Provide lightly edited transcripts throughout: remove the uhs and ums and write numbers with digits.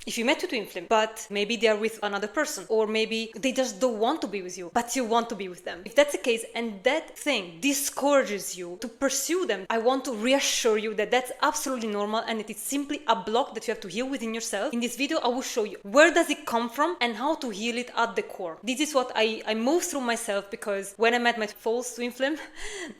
If you met your twin flame, but maybe they are with another person, or maybe they just don't want to be with you, but you want to be with them. If that's the case, and that thing discourages you to pursue them, I want to reassure you that that's absolutely normal, and it is simply a block that you have to heal within yourself. In this video, I will show you where does it come from and how to heal it at the core. This is what I moved through myself, because when I met my false twin flame,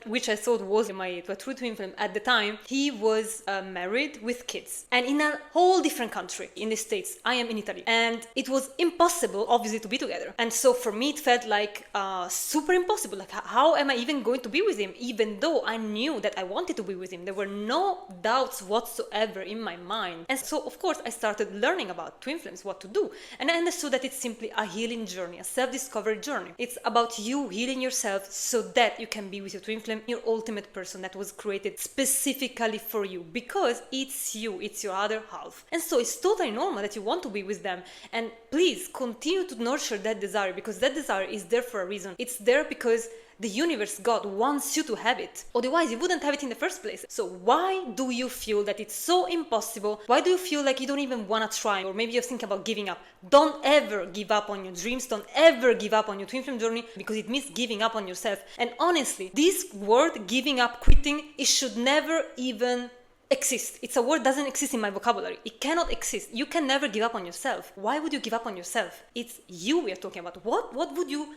which I thought was my true twin flame at the time, he was married with kids and in a whole different country. In the States, I am in Italy, and it was impossible, obviously, to be together. And so for me, it felt like super impossible. Like, how am I even going to be with him, even though I knew that I wanted to be with him? There were no doubts whatsoever in my mind. And so, of course, I started learning about twin flames, what to do. And I understood that it's simply a healing journey, a self-discovery journey. It's about you healing yourself so that you can be with your twin flame, your ultimate person that was created specifically for you, because it's you, it's your other half. And so it's totally normal that you want to be with them. And please continue to nurture that desire, because that desire is there for a reason. It's there because the universe, God, wants you to have it. Otherwise, you wouldn't have it in the first place. So why do you feel that it's so impossible? Why do you feel like you don't even want to try? Or maybe you're thinking about giving up. Don't ever give up on your dreams. Don't ever give up on your twin flame journey, because it means giving up on yourself. And honestly, this word, giving up, quitting, it should never even exist. It's a word that doesn't exist in my vocabulary. It cannot exist. You can never give up on yourself. Why would you give up on yourself? It's you we are talking about. What would you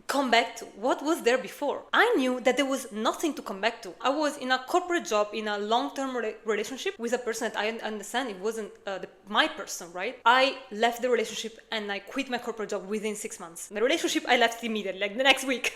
come back to? What was there before? I knew that there was nothing to come back to. I was in a corporate job, in a long-term relationship with a person that I understand it wasn't my person, right? I left the relationship and I quit my corporate job within 6 months. The relationship, I left immediately, like the next week.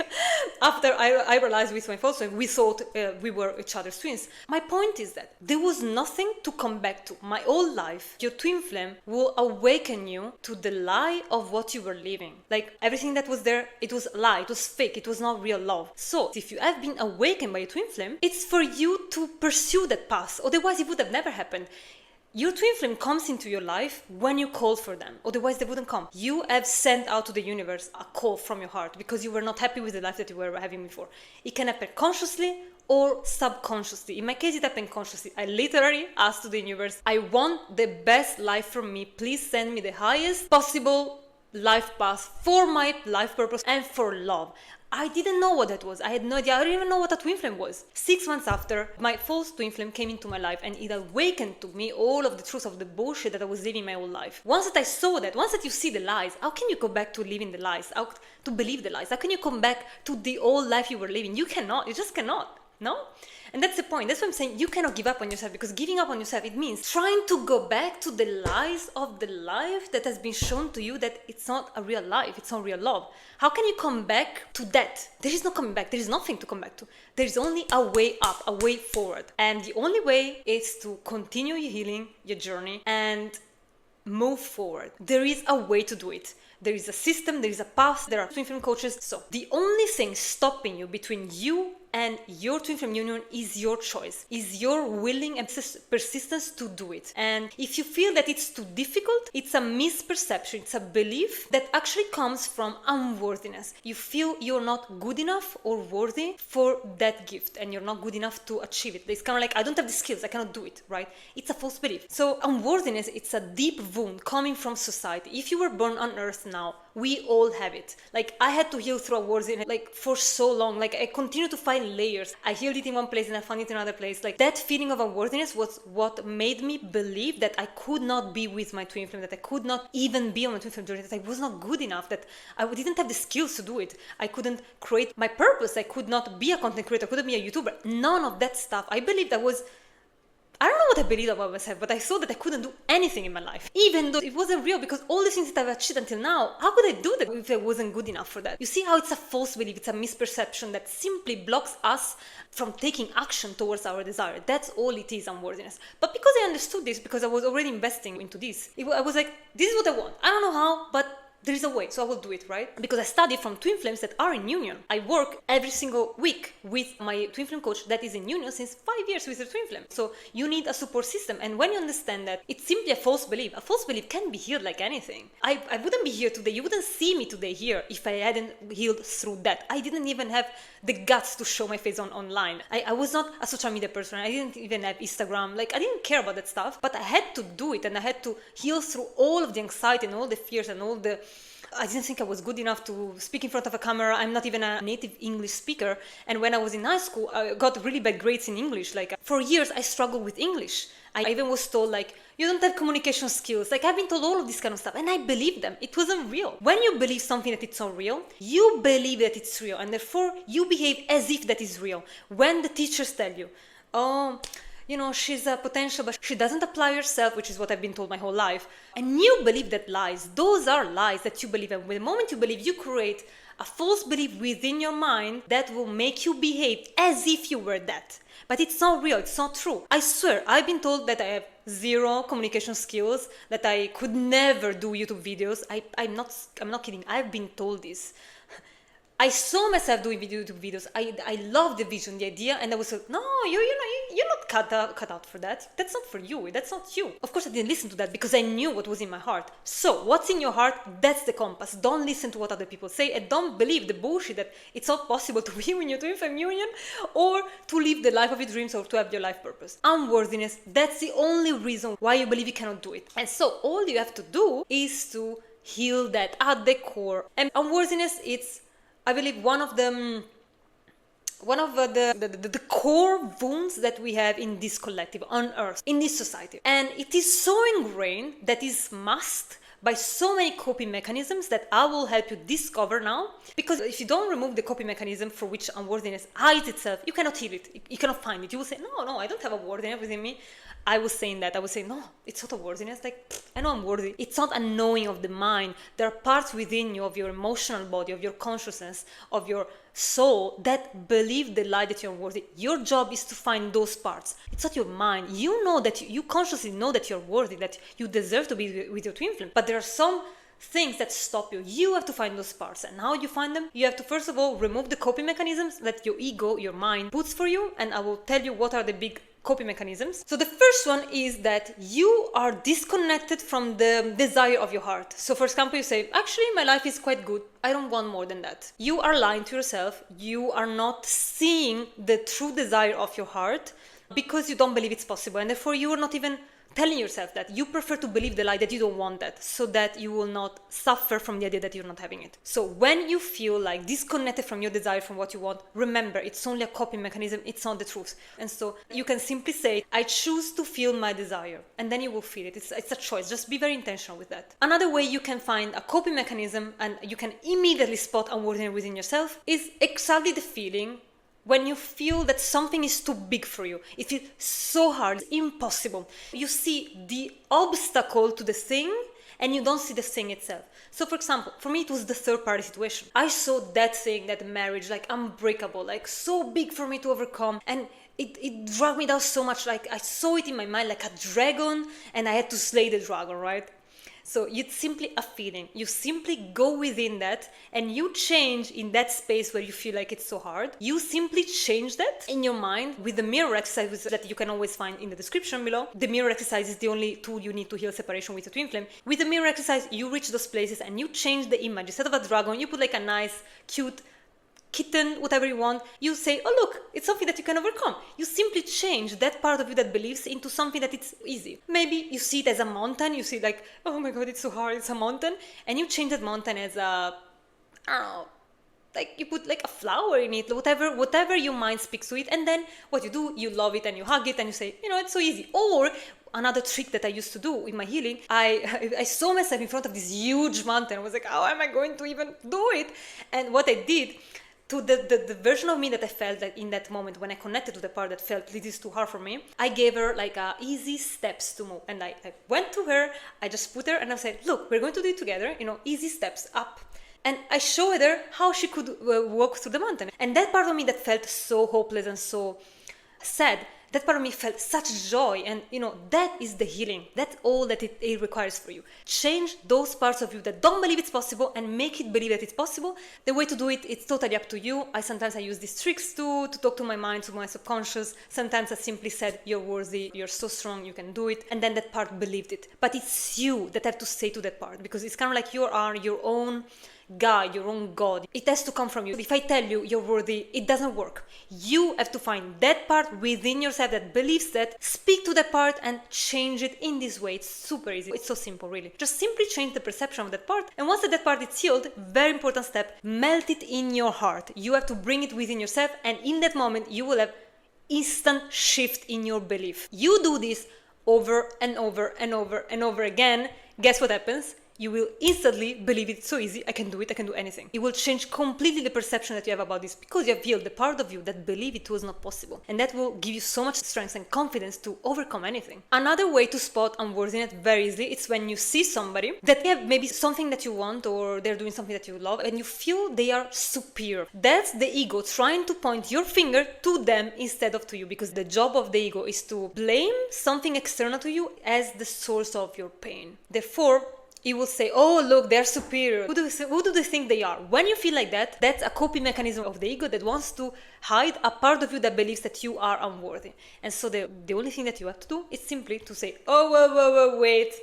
After I realized with my false twin, we thought we were each other's twins. My point is that there was nothing to come back to. My whole life, your twin flame will awaken you to the lie of what you were living. Like, everything that was there, it was lie, it was fake, it was not real love. So if you have been awakened by your twin flame, it's for you to pursue that path. Otherwise, it would have never happened. Your twin flame comes into your life when you call for them. Otherwise, they wouldn't come. You have sent out to the universe a call from your heart because you were not happy with the life that you were having before. It can happen consciously or subconsciously. In my case, it happened consciously. I literally asked to the universe, I want the best life for me. Please send me the highest possible life path for my life purpose and for love. I didn't know what that was. I had no idea. I didn't even know what a twin flame was. 6 months after, my false twin flame came into my life, and it awakened to me all of the truth of the bullshit that I was living my whole life. Once that I saw that, once that you see the lies, how can you go back to living the lies? How to believe the lies? How can you come back to the old life you were living? You cannot. You just cannot. No? And that's the point. That's what I'm saying. You cannot give up on yourself, because giving up on yourself, it means trying to go back to the lies of the life that has been shown to you that it's not a real life. It's not real love. How can you come back to that? There is no coming back. There is nothing to come back to. There is only a way up, a way forward. And the only way is to continue your healing, your journey, and move forward. There is a way to do it. There is a system, there is a path, there are twin flame coaches. So the only thing stopping you between you and your twin flame union is your choice, is your willing and persistence to do it. And if you feel that it's too difficult, it's a misperception, it's a belief that actually comes from unworthiness. You feel you're not good enough or worthy for that gift, and you're not good enough to achieve it. It's kind of like, I don't have the skills, I cannot do it, right? It's a false belief. So unworthiness, it's a deep wound coming from society. If you were born on earth now, we all have it. Like, I had to heal through unworthiness, like, for so long. Like, I continue to find layers. I healed it in one place and I found it in another place. Like, that feeling of unworthiness was what made me believe that I could not be with my twin flame, that I could not even be on my twin flame journey, that I was not good enough, that I didn't have the skills to do it. I couldn't create my purpose. I could not be a content creator. I couldn't be a YouTuber. None of that stuff. I believed I don't know what I believed about myself, but I thought that I couldn't do anything in my life, even though it wasn't real, because all the things that I've achieved until now, how could I do that if I wasn't good enough for that? You see how it's a false belief, it's a misperception that simply blocks us from taking action towards our desire. That's all it is, unworthiness. But because I understood this, because I was already investing into this, I was like, this is what I want. I don't know how, but there is a way, so I will do it, right? Because I study from twin flames that are in union. I work every single week with my twin flame coach that is in union since 5 years with her twin flame. So you need a support system. And when you understand that it's simply a false belief can be healed like anything. I wouldn't be here today. You wouldn't see me today here if I hadn't healed through that. I didn't even have the guts to show my face online. I was not a social media person. I didn't even have Instagram. Like, I didn't care about that stuff, but I had to do it, and I had to heal through all of the anxiety and all the fears and all the... I didn't think I was good enough to speak in front of a camera. I'm not even a native English speaker. And when I was in high school, I got really bad grades in English. Like, for years, I struggled with English. I even was told, like, you don't have communication skills. Like, I've been told all of this kind of stuff, and I believed them. It wasn't real. When you believe something that it's not real, you believe that it's real, and therefore you behave as if that is real. When the teachers tell you, oh, you know, she's a potential, but she doesn't apply herself, which is what I've been told my whole life. And you believe that lies. Those are lies that you believe. And the moment you believe, you create a false belief within your mind that will make you behave as if you were that. But it's not real. It's not true. I swear, I've been told that I have zero communication skills, that I could never do YouTube videos. I'm not kidding. I've been told this. I saw myself doing YouTube videos. I love the vision, the idea, and I was like, no, you're not cut out for that. That's not for you. That's not you. Of course, I didn't listen to that because I knew what was in my heart. So, what's in your heart? That's the compass. Don't listen to what other people say, and don't believe the bullshit that it's not possible to be in your twin flame union or to live the life of your dreams or to have your life purpose. Unworthiness. That's the only reason why you believe you cannot do it. And so, all you have to do is to heal that at the core. And unworthiness, it's, I believe, one of the core wounds that we have in this collective, on earth, in this society. And it is so ingrained that is masked by so many coping mechanisms that I will help you discover now. Because if you don't remove the coping mechanism for which unworthiness hides itself, you cannot heal it. You cannot find it. You will say, no, I don't have a worthiness within me. I was saying that. I was saying, no, it's not a worthiness. Like, I know I'm worthy. It's not a knowing of the mind. There are parts within you, of your emotional body, of your consciousness, of your soul, that believe the lie that you're worthy. Your job is to find those parts. It's not your mind. You know that you consciously know that you're worthy, that you deserve to be with your twin flame. But there are some things that stop you. You have to find those parts. And how you find them? You have to, first of all, remove the coping mechanisms that your ego, your mind puts for you. And I will tell you what are the big coping mechanisms. So the first one is that you are disconnected from the desire of your heart. So for example, you say, actually, my life is quite good. I don't want more than that. You are lying to yourself. You are not seeing the true desire of your heart because you don't believe it's possible. And therefore, you are not even telling yourself that. You prefer to believe the lie that you don't want that, so that you will not suffer from the idea that you're not having it. So when you feel like disconnected from your desire, from what you want, remember, it's only a coping mechanism, it's not the truth. And so you can simply say, I choose to feel my desire, and then you will feel it. It's a choice. Just be very intentional with that. Another way you can find a coping mechanism and you can immediately spot unworthiness within yourself is exactly the feeling when you feel that something is too big for you. It feels so hard, it's impossible. You see the obstacle to the thing and you don't see the thing itself. So for example, for me it was the third party situation. I saw that thing, that marriage, like unbreakable, like so big for me to overcome. And it dragged me down so much. Like I saw it in my mind like a dragon and I had to slay the dragon, right? So it's simply a feeling. You simply go within that and you change in that space where you feel like it's so hard. You simply change that in your mind with the mirror exercise that you can always find in the description below. The mirror exercise is the only tool you need to heal separation with a twin flame. With the mirror exercise, you reach those places and you change the image. Instead of a dragon, you put like a nice, cute kitten, whatever you want. You say, oh look, it's something that you can overcome. You simply change that part of you that believes into something that it's easy. Maybe you see it as a mountain. You see like, oh my god, it's so hard, it's a mountain. And you change that mountain as a, I don't know, like you put like a flower in it, whatever your mind speaks to it. And then what you do, you love it and you hug it and you say, you know, it's so easy. Or another trick that I used to do in my healing, I saw myself in front of this huge mountain. I was like, how am I going to even do it? And what I did, to the version of me that I felt that in that moment when I connected to the part that felt this is too hard for me, I gave her like easy steps to move. And I went to her, I just put her and I said, look, we're going to do it together, you know, easy steps up. And I showed her how she could walk through the mountain. And that part of me that felt so hopeless and so sad that part of me felt such joy. And that is the healing. That's all that it requires for you. Change those parts of you that don't believe it's possible and make it believe that it's possible. The way to do it, it's totally up to you. Sometimes I use these tricks to talk to my mind, to my subconscious. Sometimes I simply said, you're worthy, you're so strong, you can do it. And then that part believed it. But it's you that have to say to that part, because it's kind of like you are your own guide, your own God. It has to come from you. If I tell you you're worthy, it doesn't work. You have to find that part within yourself that believes that, speak to that part and change it in this way. It's super easy. It's so simple, really. Just simply change the perception of that part. And once that part is healed, very important step, melt it in your heart. You have to bring it within yourself, and in that moment you will have instant shift in your belief. You do this over and over and over and over again. Guess what happens? You will instantly believe it's so easy, I can do it, I can do anything. It will change completely the perception that you have about this, because you have healed the part of you that believed it was not possible. And that will give you so much strength and confidence to overcome anything. Another way to spot unworthiness very easily, it's when you see somebody that they have maybe something that you want, or they're doing something that you love, and you feel they are superior. That's the ego trying to point your finger to them instead of to you, because the job of the ego is to blame something external to you as the source of your pain. Therefore, it will say, oh, look, they're superior. Who do they think they are? When you feel like that, that's a coping mechanism of the ego that wants to hide a part of you that believes that you are unworthy. And so the only thing that you have to do is simply to say, oh, whoa, wait.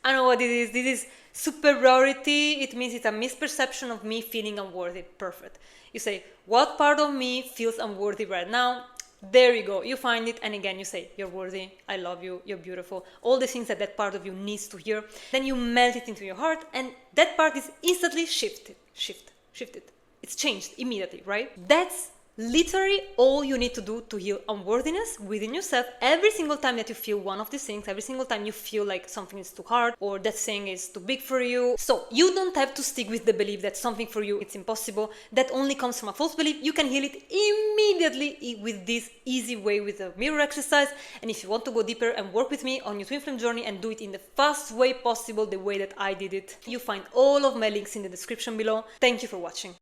I know what it is. This is superiority. It means it's a misperception of me feeling unworthy. Perfect. You say, what part of me feels unworthy right now? There you go, you find it, and again you say, you're worthy, I love you, you're beautiful, all the things that part of you needs to hear. Then you melt it into your heart, and that part is instantly shifted. It's changed immediately, right? That's literally all you need to do to heal unworthiness within yourself. Every single time that you feel one of these things, every single time you feel like something is too hard or that thing is too big for you. So you don't have to stick with the belief that something for you it's impossible. That only comes from a false belief. You can heal it immediately with this easy way, with a mirror exercise. And if you want to go deeper and work with me on your twin flame journey and do it in the fast way possible, the way that I did it, you find all of my links in the description below. Thank you for watching.